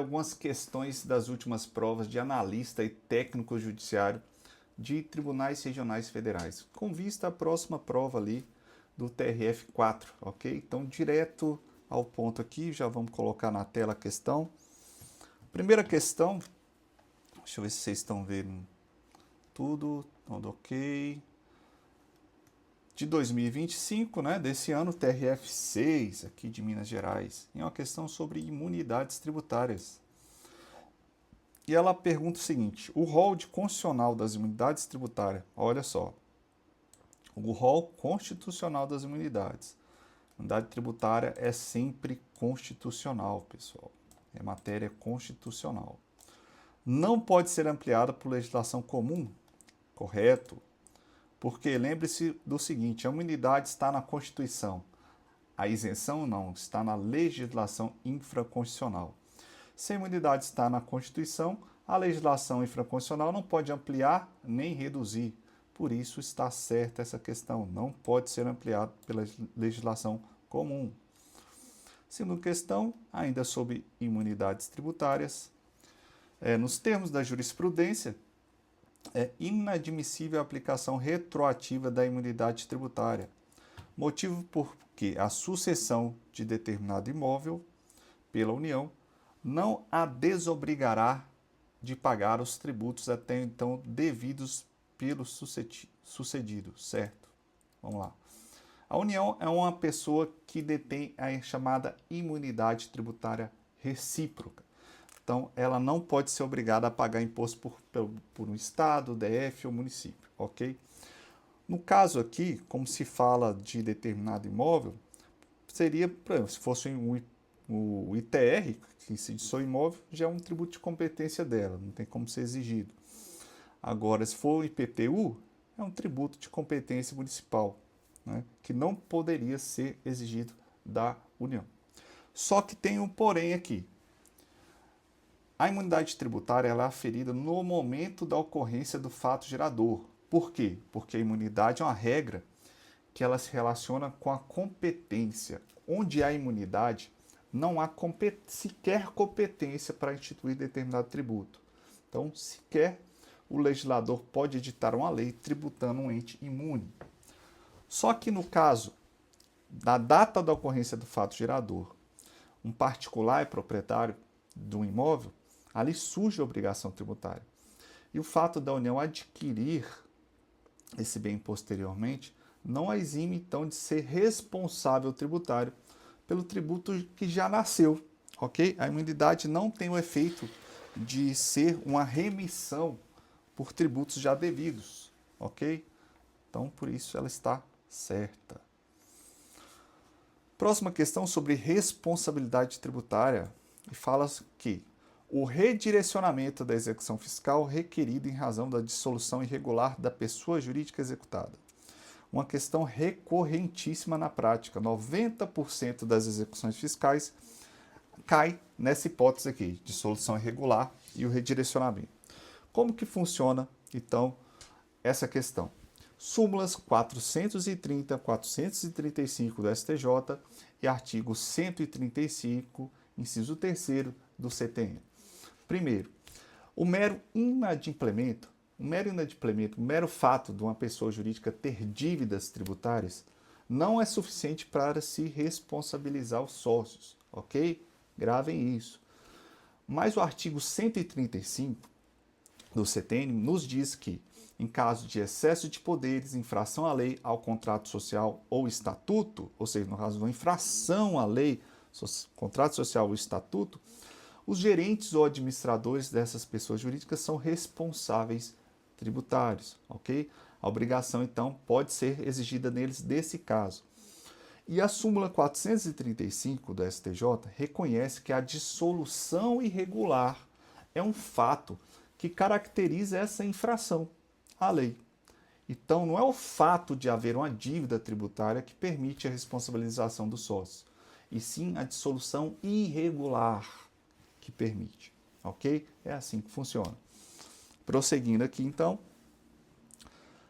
Algumas questões das últimas provas de analista e técnico judiciário de tribunais regionais federais, com vista à próxima prova ali do TRF4, ok? Então, direto ao ponto aqui, já vamos colocar na tela a questão. Primeira questão, deixa eu ver se vocês estão vendo tudo ok. De 2025, né, desse ano, TRF6, aqui de Minas Gerais, é uma questão sobre imunidades tributárias. E ela pergunta o seguinte: o rol constitucional das imunidades tributárias, olha só, o rol constitucional das imunidades. Imunidade tributária é sempre constitucional, pessoal. É matéria constitucional. Não pode ser ampliada por legislação comum, correto? Porque lembre-se do seguinte: a imunidade está na Constituição. A isenção não, está na legislação infraconstitucional. Se a imunidade está na Constituição, a legislação infraconstitucional não pode ampliar nem reduzir. Por isso está certa essa questão, não pode ser ampliado pela legislação comum. Segunda questão, ainda sobre imunidades tributárias. Nos termos da jurisprudência, é inadmissível a aplicação retroativa da imunidade tributária. Motivo porque a sucessão de determinado imóvel pela União não a desobrigará de pagar os tributos até então devidos pelo sucedido, certo? Vamos lá. A União é uma pessoa que detém a chamada imunidade tributária recíproca. Então, ela não pode ser obrigada a pagar imposto por um estado, DF ou município, ok? No caso aqui, como se fala de determinado imóvel, seria, por exemplo, se fosse o ITR, que se de seu imóvel, já é um tributo de competência dela, não tem como ser exigido. Agora, se for o IPTU, é um tributo de competência municipal, né, que não poderia ser exigido da União. Só que tem um porém aqui. A imunidade tributária ela é aferida no momento da ocorrência do fato gerador. Por quê? Porque a imunidade é uma regra que ela se relaciona com a competência. Onde há imunidade, não há sequer competência para instituir determinado tributo. Então, sequer o legislador pode editar uma lei tributando um ente imune. Só que no caso da data da ocorrência do fato gerador, um particular é proprietário de um imóvel, ali surge a obrigação tributária. E o fato da União adquirir esse bem posteriormente não a exime, então, de ser responsável tributário pelo tributo que já nasceu, ok? A imunidade não tem o efeito de ser uma remissão por tributos já devidos, ok? Então, por isso ela está certa. Próxima questão sobre responsabilidade tributária. E fala que o redirecionamento da execução fiscal requerido em razão da dissolução irregular da pessoa jurídica executada. Uma questão recorrentíssima na prática. 90% das execuções fiscais cai nessa hipótese aqui, dissolução irregular e o redirecionamento. Como que funciona, então, essa questão? Súmulas 430, 435 do STJ e artigo 135, inciso 3º do CTN. Primeiro, o mero inadimplemento, o mero fato de uma pessoa jurídica ter dívidas tributárias não é suficiente para se responsabilizar os sócios, ok? Gravem isso. Mas o artigo 135 do CTN nos diz que, em caso de excesso de poderes, infração à lei, ao contrato social ou estatuto, ou seja, no caso de uma infração à lei, contrato social ou estatuto, os gerentes ou administradores dessas pessoas jurídicas são responsáveis tributários, ok? A obrigação, então, pode ser exigida neles desse caso. E a súmula 435 do STJ reconhece que a dissolução irregular é um fato que caracteriza essa infração à lei. Então, não é o fato de haver uma dívida tributária que permite a responsabilização do sócio, e sim a dissolução irregular que permite, ok? É assim que funciona. Prosseguindo aqui, então,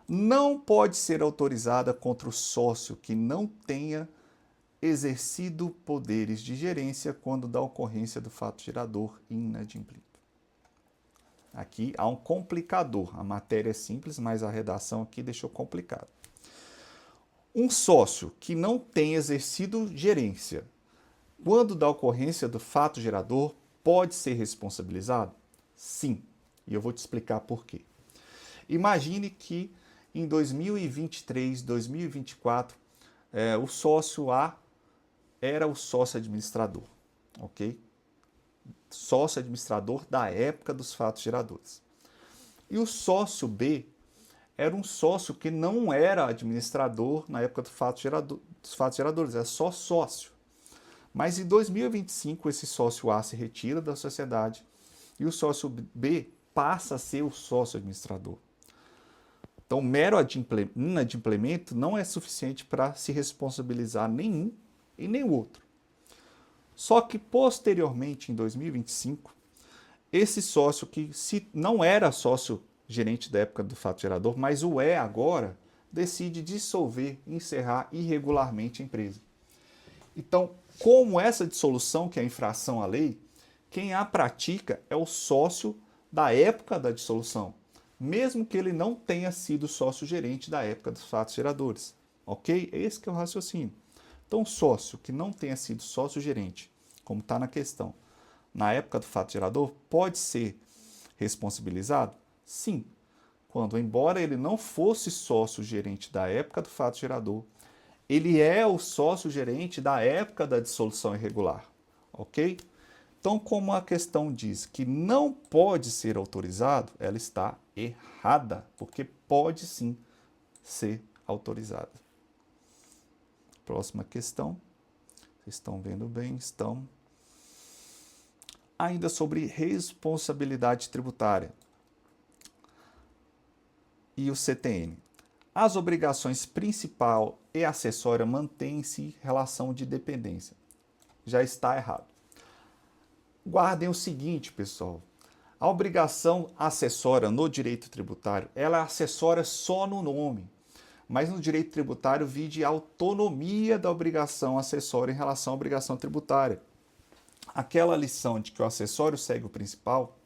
não pode ser autorizada contra o sócio que não tenha exercido poderes de gerência quando da ocorrência do fato gerador inadimplido. Aqui há um complicador. A matéria é simples, mas a redação aqui deixou complicado. Um sócio que não tem exercido gerência, quando da ocorrência do fato gerador, pode ser responsabilizado? Sim. E eu vou te explicar por quê. Imagine que em 2023, 2024, o sócio A era o sócio administrador, ok? Sócio administrador da época dos fatos geradores. E o sócio B era um sócio que não era administrador na época dos fatos geradores, era só sócio. Mas em 2025, esse sócio A se retira da sociedade e o sócio B passa a ser o sócio administrador. Então, mero inadimplemento não é suficiente para se responsabilizar nenhum e nem o outro. Só que, posteriormente, em 2025, esse sócio que não era sócio gerente da época do fato gerador, mas o é agora, decide dissolver, encerrar irregularmente a empresa. Então, como essa dissolução, que é a infração à lei, quem a pratica é o sócio da época da dissolução, mesmo que ele não tenha sido sócio gerente da época dos fatos geradores. Ok? Esse que é o raciocínio. Então, sócio que não tenha sido sócio gerente, como está na questão, na época do fato gerador, pode ser responsabilizado? Sim. Quando, embora ele não fosse sócio gerente da época do fato gerador, ele é o sócio gerente da época da dissolução irregular. Ok? Então, como a questão diz que não pode ser autorizado, ela está errada, porque pode sim ser autorizada. Próxima questão. Vocês estão vendo bem? Estão. Ainda sobre responsabilidade tributária e o CTN. As obrigações principal e acessória mantêm-se em relação de dependência. Já está errado. Guardem o seguinte, pessoal. A obrigação acessória no direito tributário, ela é acessória só no nome. Mas no direito tributário vide a autonomia da obrigação acessória em relação à obrigação tributária. Aquela lição de que o acessório segue o principal,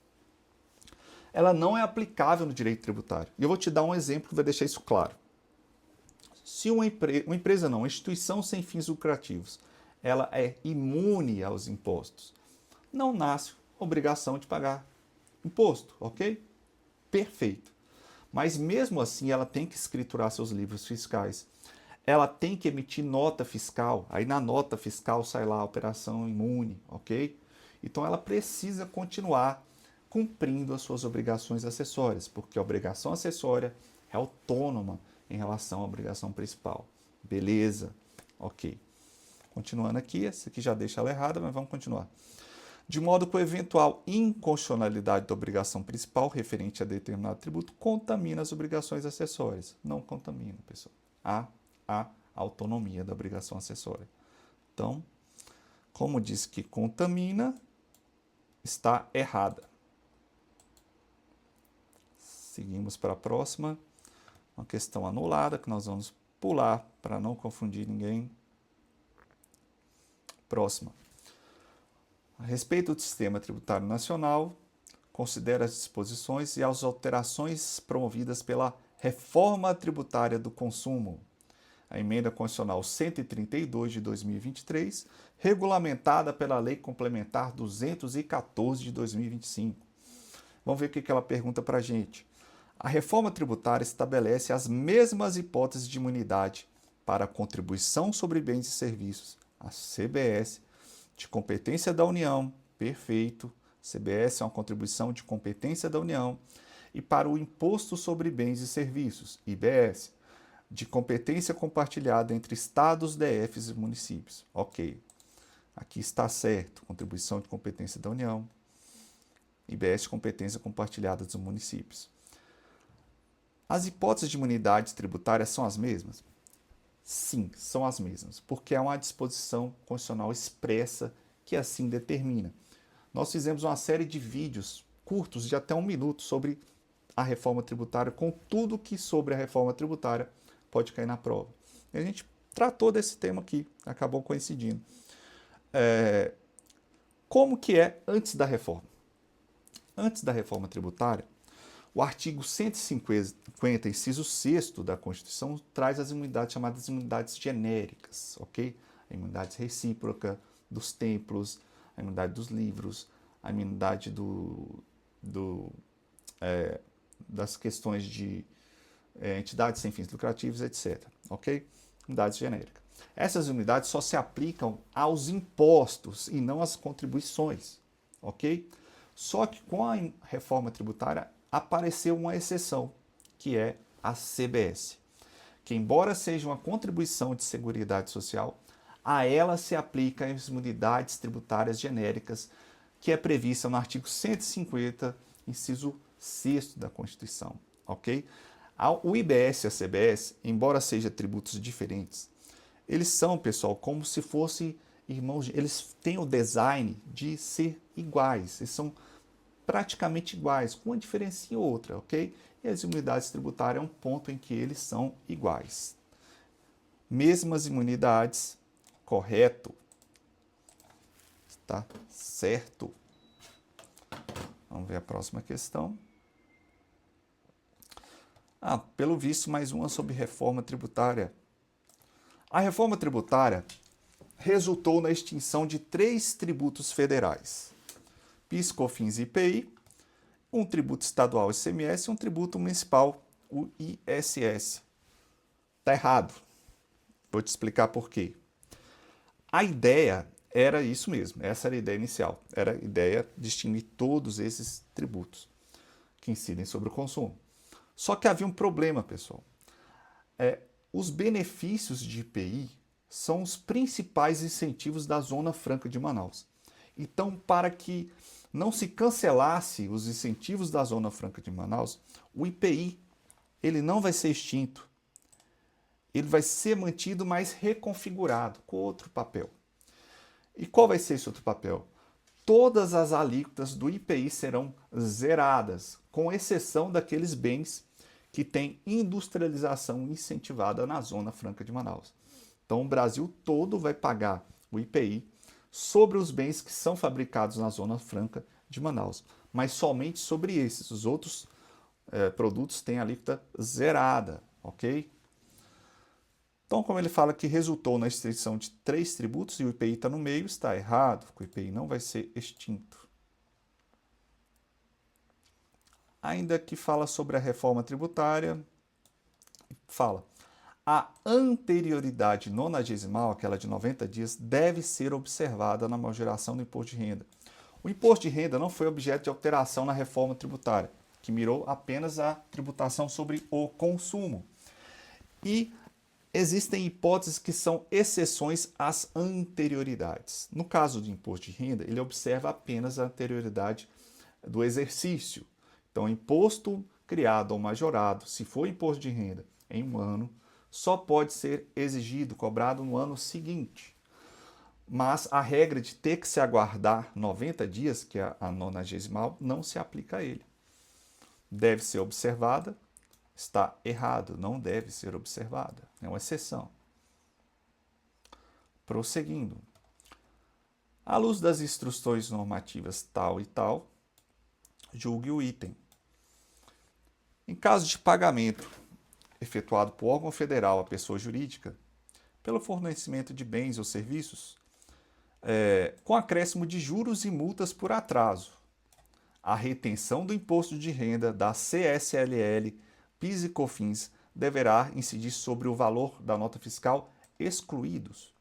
ela não é aplicável no direito tributário. E eu vou te dar um exemplo que vai deixar isso claro. Se uma instituição sem fins lucrativos, ela é imune aos impostos, não nasce obrigação de pagar imposto, ok? Perfeito. Mas mesmo assim ela tem que escriturar seus livros fiscais, ela tem que emitir nota fiscal, aí na nota fiscal sai lá a operação imune, ok? Então ela precisa continuar cumprindo as suas obrigações acessórias, porque a obrigação acessória é autônoma em relação à obrigação principal. Beleza, ok. Continuando aqui, essa aqui já deixa ela errada, mas vamos continuar. De modo que a eventual inconstitucionalidade da obrigação principal referente a determinado tributo contamina as obrigações acessórias. Não contamina, pessoal. Há a autonomia da obrigação acessória. Então, como diz que contamina, está errada. Seguimos para a próxima. Uma questão anulada que nós vamos pular para não confundir ninguém. Próxima. A respeito do sistema tributário nacional, considera as disposições e as alterações promovidas pela Reforma Tributária do Consumo, a Emenda Constitucional 132 de 2023, regulamentada pela Lei Complementar 214 de 2025. Vamos ver o que ela pergunta para a gente. A reforma tributária estabelece as mesmas hipóteses de imunidade para a contribuição sobre bens e serviços, a CBS, de competência da União, perfeito, CBS é uma contribuição de competência da União, e para o Imposto sobre Bens e Serviços, IBS, de competência compartilhada entre estados, DFs e municípios. Ok, aqui está certo, contribuição de competência da União, IBS de competência compartilhada dos municípios. As hipóteses de imunidade tributária são as mesmas? Sim, são as mesmas, porque é uma disposição constitucional expressa que assim determina. Nós fizemos uma série de vídeos curtos de até 1 minuto sobre a reforma tributária, com tudo que sobre a reforma tributária pode cair na prova. E a gente tratou desse tema aqui, acabou coincidindo. Como que é antes da reforma? Antes da reforma tributária, o artigo 150, inciso 6º da Constituição, traz as imunidades chamadas imunidades genéricas, ok? A imunidade recíproca dos templos, a imunidade dos livros, a imunidade das questões de entidades sem fins lucrativos, etc. Ok? Imunidades genéricas. Essas imunidades só se aplicam aos impostos e não às contribuições, ok? Só que com a reforma tributária apareceu uma exceção, que é a CBS, que embora seja uma contribuição de Seguridade Social, a ela se aplica as imunidades tributárias genéricas, que é prevista no artigo 150, inciso 6º da Constituição, ok? O IBS e a CBS, embora sejam tributos diferentes, eles são, pessoal, como se fossem irmãos, eles têm o design de ser iguais, eles são praticamente iguais, com uma diferença em outra, ok? E as imunidades tributárias é um ponto em que eles são iguais. Mesmas imunidades, correto? Tá certo. Vamos ver a próxima questão. Pelo visto, mais uma sobre reforma tributária. A reforma tributária resultou na extinção de 3 tributos federais: PIS, COFINS e IPI, um tributo estadual, ICMS, e um tributo municipal, o ISS. Está errado. Vou te explicar por quê. A ideia era isso mesmo, essa era a ideia inicial. Era a ideia de extinguir todos esses tributos que incidem sobre o consumo. Só que havia um problema, pessoal. Os benefícios de IPI são os principais incentivos da Zona Franca de Manaus. Então, para que não se cancelasse os incentivos da Zona Franca de Manaus, o IPI ele não vai ser extinto. Ele vai ser mantido, mas reconfigurado, com outro papel. E qual vai ser esse outro papel? Todas as alíquotas do IPI serão zeradas, com exceção daqueles bens que têm industrialização incentivada na Zona Franca de Manaus. Então, o Brasil todo vai pagar o IPI sobre os bens que são fabricados na Zona Franca de Manaus, mas somente sobre esses. Os outros produtos têm alíquota zerada, ok? Então, como ele fala que resultou na extinção de 3 tributos e o IPI está no meio, está errado, porque o IPI não vai ser extinto. Ainda que fala sobre a reforma tributária, fala: a anterioridade nonagesimal, aquela de 90 dias, deve ser observada na majoração do imposto de renda. O imposto de renda não foi objeto de alteração na reforma tributária, que mirou apenas a tributação sobre o consumo. E existem hipóteses que são exceções às anterioridades. No caso do imposto de renda, ele observa apenas a anterioridade do exercício. Então, imposto criado ou majorado, se for imposto de renda em um ano, só pode ser exigido, cobrado no ano seguinte. Mas a regra de ter que se aguardar 90 dias, que é a nonagesimal, não se aplica a ele. Deve ser observada, está errado, não deve ser observada, é uma exceção. Prosseguindo. À luz das instruções normativas tal e tal, julgue o item. Em caso de pagamento efetuado por órgão federal à pessoa jurídica, pelo fornecimento de bens ou serviços, com acréscimo de juros e multas por atraso, a retenção do imposto de renda da CSLL, PIS e COFINS deverá incidir sobre o valor da nota fiscal excluídos.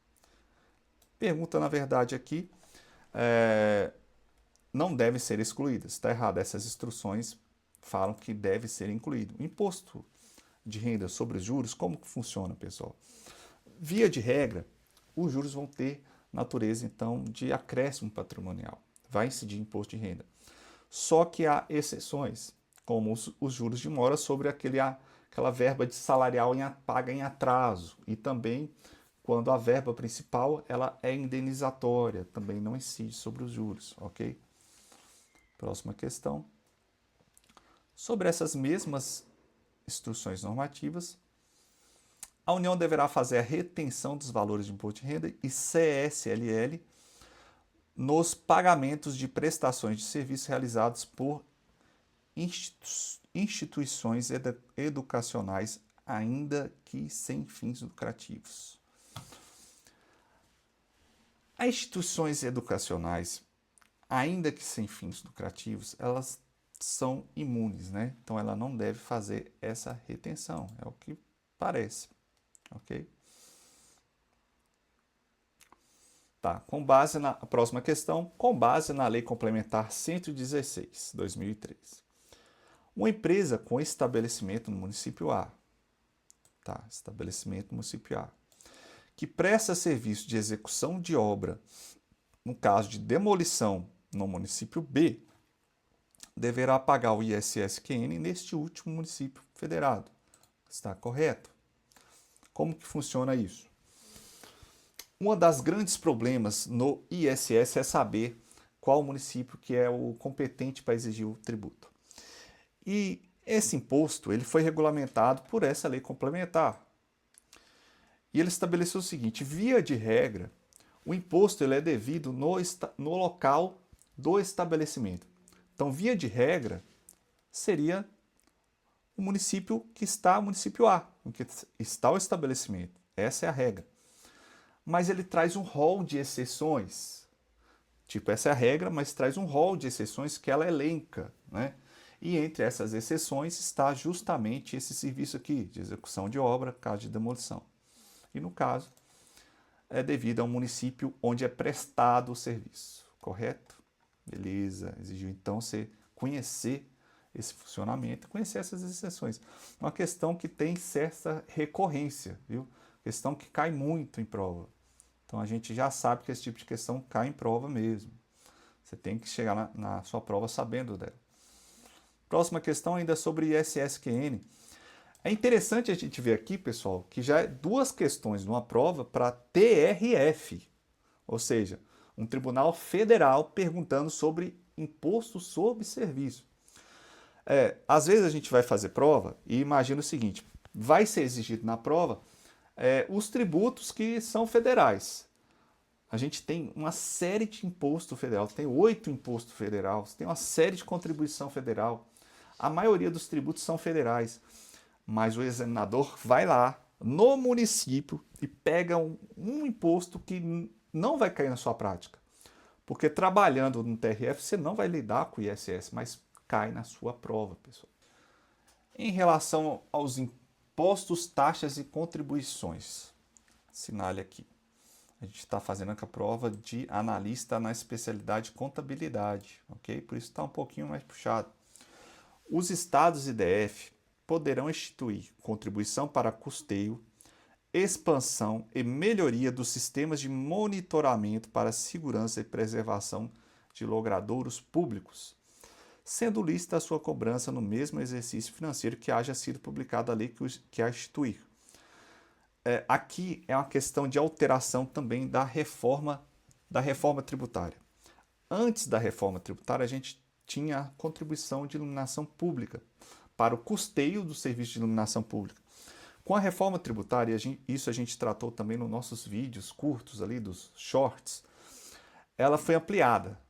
Pergunta, na verdade, aqui, não devem ser excluídas. Está errado, essas instruções falam que deve ser incluído. O imposto de renda sobre os juros, como que funciona, pessoal? Via de regra, os juros vão ter natureza, então, de acréscimo patrimonial. Vai incidir imposto de renda. Só que há exceções, como os juros de mora sobre aquela verba de salarial paga em atraso. E também, quando a verba principal ela é indenizatória, também não incide sobre os juros, ok? Próxima questão. Sobre essas mesmas instruções normativas, A União deverá fazer a retenção dos valores de imposto de renda e CSLL nos pagamentos de prestações de serviços realizados por instituições educacionais, ainda que sem fins lucrativos. As instituições educacionais, ainda que sem fins lucrativos, elas são imunes, né? Então ela não deve fazer essa retenção, é o que parece, ok? Tá, com base na próxima questão, com base na Lei Complementar 116, 2003. Uma empresa com estabelecimento no município A, tá? Estabelecimento no município A, que presta serviço de execução de obra, no caso de demolição no município B, deverá pagar o ISS-QN neste último município federado. Está correto? Como que funciona isso? Um dos grandes problemas no ISS é saber qual município que é o competente para exigir o tributo. E esse imposto ele foi regulamentado por essa lei complementar. E ele estabeleceu o seguinte: via de regra, o imposto ele é devido no local do estabelecimento. Então, via de regra, seria o município que está, o município A, em que está o estabelecimento. Essa é a regra. Mas ele traz um rol de exceções. Tipo, essa é a regra, mas traz um rol de exceções que ela elenca, né? E entre essas exceções está justamente esse serviço aqui, de execução de obra, caso de demolição. E no caso, é devido a um município onde é prestado o serviço, correto? Beleza, exigiu então você conhecer esse funcionamento, conhecer essas exceções. Uma questão que tem certa recorrência, viu? Questão que cai muito em prova. Então a gente já sabe que esse tipo de questão cai em prova mesmo. Você tem que chegar na sua prova sabendo dela. Próxima questão ainda sobre ISS-QN. É interessante a gente ver aqui, pessoal, que já é duas questões numa prova para TRF, ou seja, um tribunal federal perguntando sobre imposto sobre serviço. Às vezes a gente vai fazer prova e imagina o seguinte: vai ser exigido na prova os tributos que são federais. A gente tem uma série de imposto federal, tem 8 impostos federais, tem uma série de contribuição federal. A maioria dos tributos são federais, mas o examinador vai lá no município e pega um imposto que não vai cair na sua prática. Porque trabalhando no TRF você não vai lidar com o ISS, mas cai na sua prova, pessoal. Em relação aos impostos, taxas e contribuições, assinale aqui. A gente está fazendo a prova de analista na especialidade contabilidade, ok? Por isso está um pouquinho mais puxado. Os estados e DF poderão instituir contribuição para custeio, expansão e melhoria dos sistemas de monitoramento para segurança e preservação de logradouros públicos, sendo lista a sua cobrança no mesmo exercício financeiro que haja sido publicada a lei que a instituir. Aqui é uma questão de alteração também da reforma tributária. Antes da reforma tributária, a gente tinha a contribuição de iluminação pública para o custeio do serviço de iluminação pública. Com a reforma tributária, isso a gente tratou também nos nossos vídeos curtos ali, dos shorts, ela foi ampliada.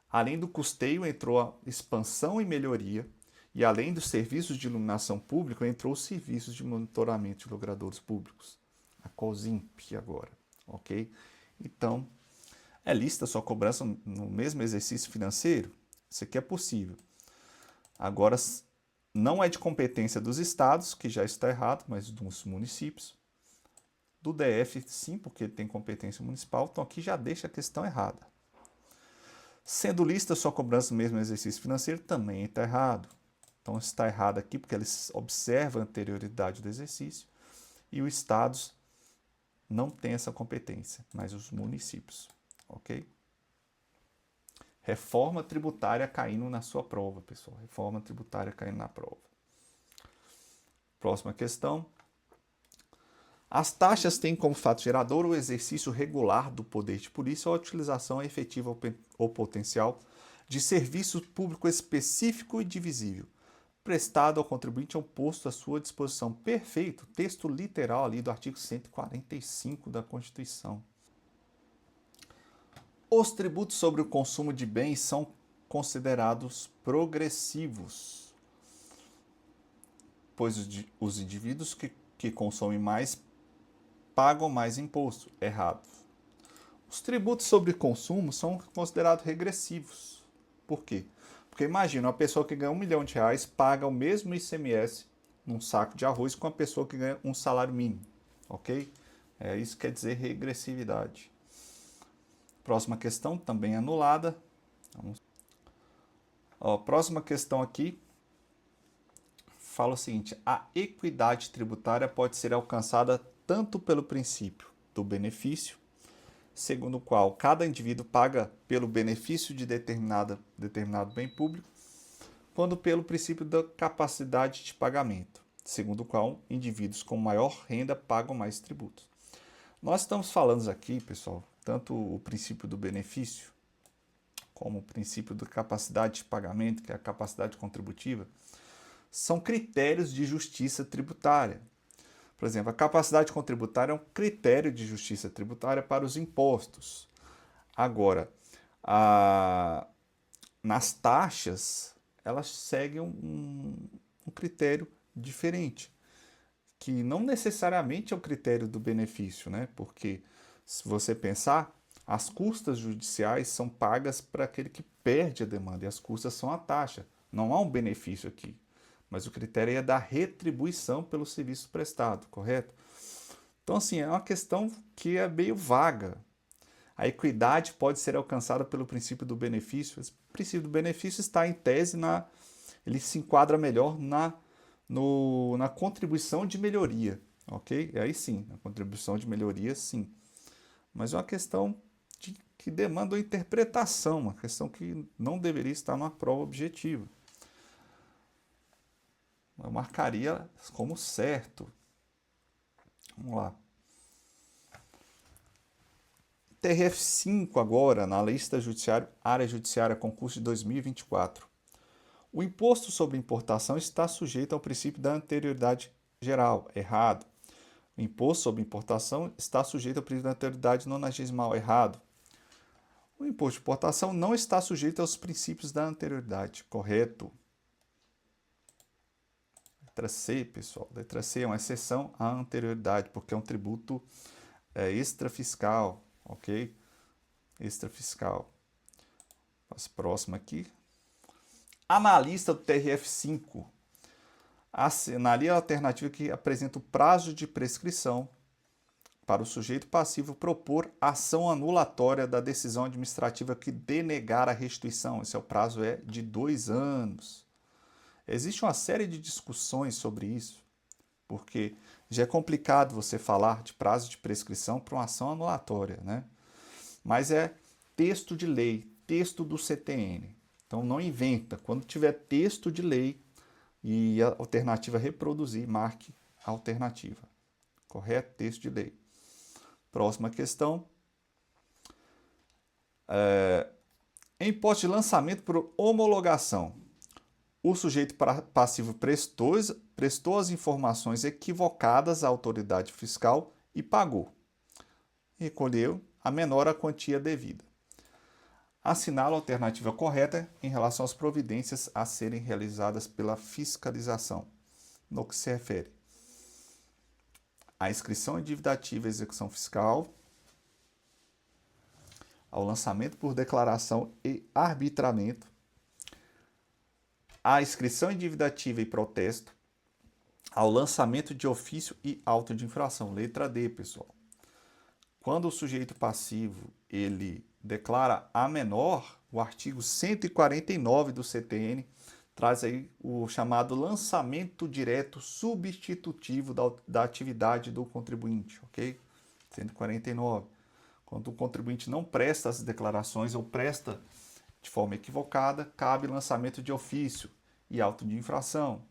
Além do custeio, entrou a expansão e melhoria, e além dos serviços de iluminação pública, entrou os serviços de monitoramento de logradouros públicos, a COSIMP agora, ok? Então, lista sua cobrança no mesmo exercício financeiro? Isso aqui é possível. Agora, não é de competência dos estados, que já está errado, mas dos municípios. Do DF, sim, porque ele tem competência municipal, então aqui já deixa a questão errada. Sendo lista sua cobrança no mesmo exercício financeiro, também está errado. Então está errado aqui porque eles observam a anterioridade do exercício e os estados não têm essa competência, mas os municípios, ok? Reforma tributária caindo na sua prova, pessoal. Reforma tributária caindo na prova. Próxima questão. As taxas têm como fato gerador o exercício regular do poder de polícia ou a utilização efetiva ou potencial de serviço público específico e divisível, prestado ao contribuinte é um posto à sua disposição. Perfeito, texto literal ali do artigo 145 da Constituição. Os tributos sobre o consumo de bens são considerados progressivos, pois os indivíduos que consomem mais pagam mais imposto. Errado. Os tributos sobre consumo são considerados regressivos. Por quê? Porque imagina, uma pessoa que ganha R$1 milhão paga o mesmo ICMS num saco de arroz com a pessoa que ganha um salário mínimo. Ok? Isso quer dizer regressividade. Próxima questão, também anulada. Próxima questão aqui fala o seguinte: a equidade tributária pode ser alcançada tanto pelo princípio do benefício, segundo o qual cada indivíduo paga pelo benefício de determinado bem público, quanto pelo princípio da capacidade de pagamento, segundo o qual indivíduos com maior renda pagam mais tributos. Nós estamos falando aqui, pessoal, tanto o princípio do benefício, como o princípio da capacidade de pagamento, que é a capacidade contributiva, são critérios de justiça tributária. Por exemplo, a capacidade contributária é um critério de justiça tributária para os impostos. Agora, nas taxas, elas seguem um critério diferente, que não necessariamente é o critério do benefício, né? Porque, se você pensar, as custas judiciais são pagas para aquele que perde a demanda, e as custas são a taxa. Não há um benefício aqui, mas o critério é da retribuição pelo serviço prestado, correto? Então, assim, é uma questão que é meio vaga. A equidade pode ser alcançada pelo princípio do benefício. Esse princípio do benefício está em tese, ele se enquadra melhor na contribuição de melhoria, ok? E aí sim, a contribuição de melhoria, sim. Mas é uma questão que demanda uma interpretação, uma questão que não deveria estar numa prova objetiva. Eu marcaria como certo. Vamos lá. TRF5 agora, na lista judiciária, área judiciária, concurso de 2024. O imposto sobre importação está sujeito ao princípio da anterioridade geral. Errado. O imposto sobre importação está sujeito ao princípio da anterioridade nonagesimal. Errado. O imposto de importação não está sujeito aos princípios da anterioridade. Correto. Letra C, pessoal. Letra C é uma exceção à anterioridade, porque é um tributo extrafiscal, ok? Extrafiscal. Passo próximo aqui. Analista do TRF5. Assinalia a alternativa que apresenta o prazo de prescrição para o sujeito passivo propor ação anulatória da decisão administrativa que denegar a restituição. Esse prazo é de 2 anos. Existe uma série de discussões sobre isso, porque já é complicado você falar de prazo de prescrição para uma ação anulatória, né? Mas é texto de lei, texto do CTN. Então não inventa. Quando tiver texto de lei e a alternativa reproduzir, marque a alternativa. Correto? Texto de lei. Próxima questão. Em hipótese de lançamento por homologação, o sujeito passivo prestou as informações equivocadas à autoridade fiscal e pagou. Recolheu a menor a quantia devida. Assinala a alternativa correta em relação às providências a serem realizadas pela fiscalização, no que se refere à inscrição em dívida ativa e execução fiscal, ao lançamento por declaração e arbitramento, à inscrição em dívida ativa e protesto, ao lançamento de ofício e auto de infração. Letra D, pessoal. Quando o sujeito passivo ele declara a menor, o artigo 149 do CTN traz aí o chamado lançamento direto substitutivo da atividade do contribuinte, ok? 149. Quando o contribuinte não presta as declarações ou presta de forma equivocada, cabe lançamento de ofício e auto de infração.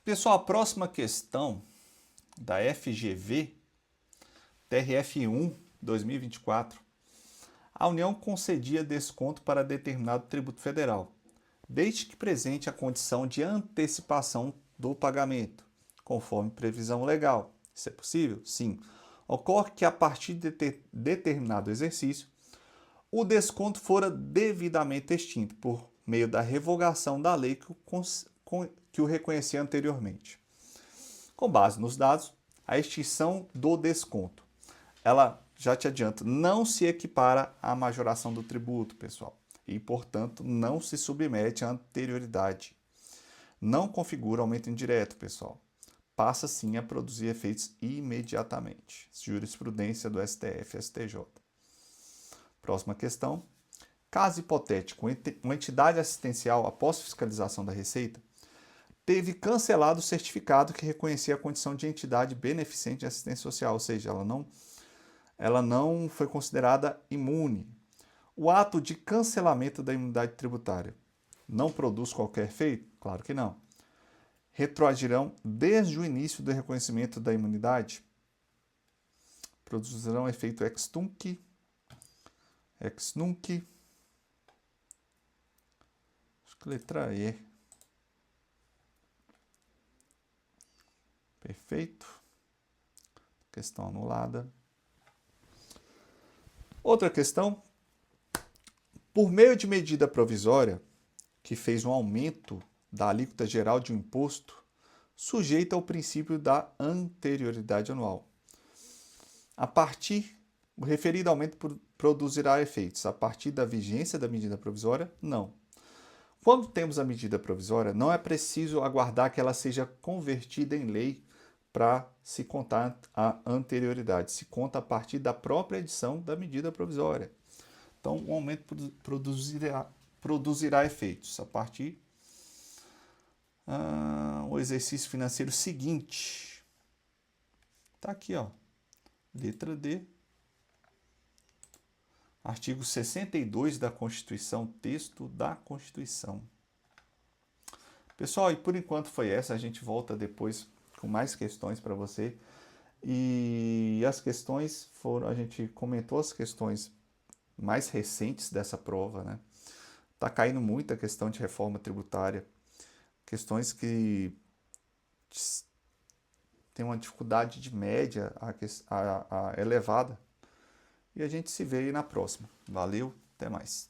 Pessoal, a próxima questão da FGV, TRF1, 2024. A União concedia desconto para determinado tributo federal. desde que presente a condição de antecipação do pagamento, conforme previsão legal. Isso é possível? Sim. Ocorre que a partir de determinado exercício, o desconto fora devidamente extinto por meio da revogação da lei que o reconhecia anteriormente. Com base nos dados, a extinção do desconto, ela, já te adianto, não se equipara à majoração do tributo, pessoal, e, portanto, não se submete à anterioridade. Não configura aumento indireto, pessoal. Passa, sim, a produzir efeitos imediatamente. Jurisprudência do STF e STJ. Próxima questão. Caso hipotético, uma entidade assistencial, após fiscalização da Receita, teve cancelado o certificado que reconhecia a condição de entidade beneficente de assistência social, ou seja, ela não foi considerada imune. O ato de cancelamento da imunidade tributária não produz qualquer efeito? Claro que não. Retroagirão desde o início do reconhecimento da imunidade? Produzirão efeito ex nunc, acho que letra E. Perfeito. Questão anulada. Outra questão. Por meio de medida provisória, que fez um aumento da alíquota geral de um imposto, sujeita ao princípio da anterioridade anual. O referido aumento produzirá efeitos a partir da vigência da medida provisória? Não. Quando temos a medida provisória, não é preciso aguardar que ela seja convertida em lei para se contar a anterioridade. Se conta a partir da própria edição da medida provisória. Então, o aumento produzirá efeitos a partir o exercício financeiro seguinte. Está aqui, ó, letra D. Artigo 62 da Constituição, texto da Constituição. Pessoal, e por enquanto foi essa. A gente volta depois com mais questões para você. E as questões a gente comentou as questões mais recentes dessa prova, né? Tá caindo muita questão de reforma tributária, questões que têm uma dificuldade de média elevada. E a gente se vê aí na próxima. Valeu, até mais.